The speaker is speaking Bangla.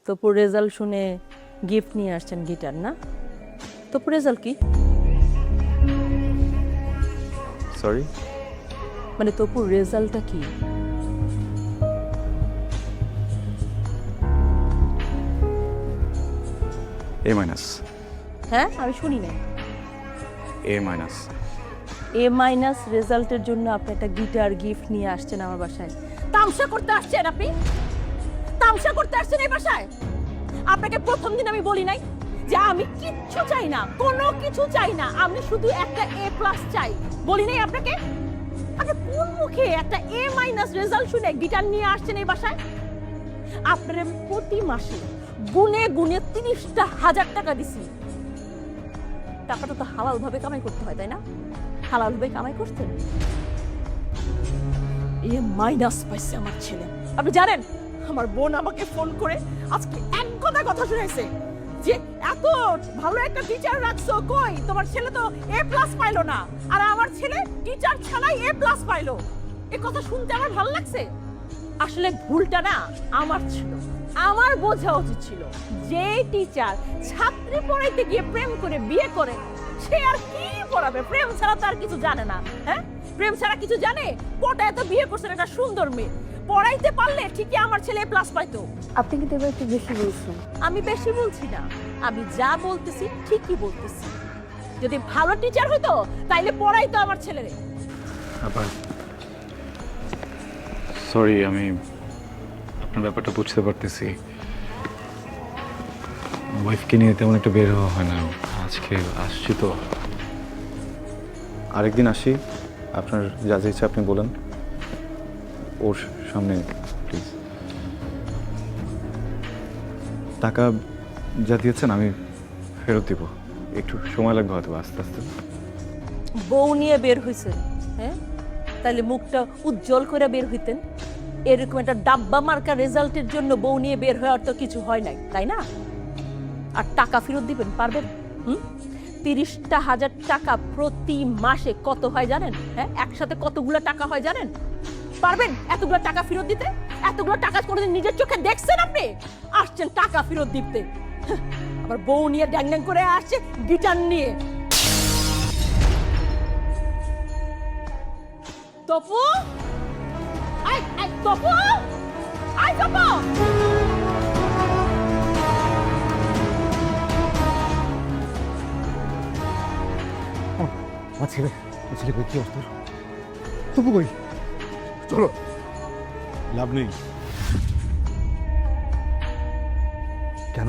তপুর রেজাল্ট শুনে গিফট নিয়ে আসছেন গিটার না? তপুর রেজাল্ট কি? সরি, মানে তপুর রেজাল্টটা কি? এ মাইনাস। হ্যাঁ, আমি শুনি না। এ মাইনাস। এ মাইনাস রেজাল্টের জন্য আপনি একটা গিটার গিফট নিয়ে আসছেন আমার বাসায়। তামসা করতে আসছেন আপনি? তামসা করতে আসছেন এই বাসায়? আপনাকে প্রথম দিন আমি বলি নাই যে আমি কিচ্ছু চাই না, কোনো কিছু চাই না, আমি শুধু একটা এ প্লাস চাই? বলি নাই আপনাকে? আপনি কোন মুখে একটা এ মাইনাস রেজাল্ট শুনে গিটার নিয়ে আসছেন এই বাসায়? আপনার আমি প্রতি মাসে গুনে গুনে 30,000 টাকা দিছি। টাকাটা তো হালাল ভাবে কামাই করতে হয়, তাই না? হালাল ভাবে কামাই করতেন। এ মাইনাস পাইছে আমার ছেলে। আপনি জানেন আমার বোন আমাকে ফোন করে আজকে এক কথা শুনাইছে যে এত ভালো একটা টিচার রাখছো, কই তোমার ছেলে তো এ প্লাস পাইলো না, আর আমার ছেলে টিচার ছাড়াই এ প্লাস পাইলো। এই কথা শুনতে আমার ভালো লাগছে। আসলে ভুলটা না আমার ছিল, আমার বোঝা উচিত ছিল যে টিচার ছাত্রী পড়াইতে গিয়ে প্রেম করে বিয়ে করে সে আর কি পড়াবে? প্রেম ছাড়া তো আর কিছু জানে না। হ্যাঁ, প্রেম ছাড়া কিছু জানে? পটায় তো বিয়ে করছেন একটা সুন্দর মেয়ে, পড়াইতে পারলে ঠিকই আমার ছেলে প্লাস পাইতো। আপনি কিন্তু এবার একটু বেশি বলছেন। আমি বেশি বলছি না, আমি যা বলতেছি ঠিকই বলতেছি। যদি ভালো টিচার হইতো তাইলে পড়াইতো আমার ছেলেরে। আবার সরি, আমি আপনার ব্যাপারটা বুঝতে পারতেছি। ওয়াইফকে নিয়ে তেমন একটা বের হওয়া হয় না। আজকে আসছি তো, আরেকদিন আসি। আপনার যা যা ইচ্ছা আপনি বলেন, ওর সামনে প্লিজ। টাকা যা দিয়েছেন আমি ফেরত দিব, একটু সময় লাগবে হয়তো, আস্তে আস্তে। বউ নিয়ে বের হইছে, হ্যাঁ? তাহলে মুখটা উজ্জ্বল করে বের হইতেন। এরকম একটা ডাব্বা মার্কা রেজাল্টের জন্য বউ নিয়ে বের হওয়ার তো কিছু হয় নাই, তাই না? আর টাকা ফেরত দিবেন পারবেন? 30,000 টাকা প্রতি মাসে কত হয় জানেন? হ্যাঁ, একসাথে কতগুলো টাকা হয় জানেন? পারবেন এতগুলো টাকা ফেরত দিতে? এতগুলো টাকা কোনোদিন নিজের চোখে দেখছেন আপনি? আসছেন টাকা ফেরত দিতে, আবার বউ নিয়ে ড্যাং ড্যাং করে আসছে গিটার নিয়ে। তপু, আই আই তপু, আই তপু। আমার ছেলে কই, কি অবস্থা? তবু কই? চলো। লাভ নেই। কেন?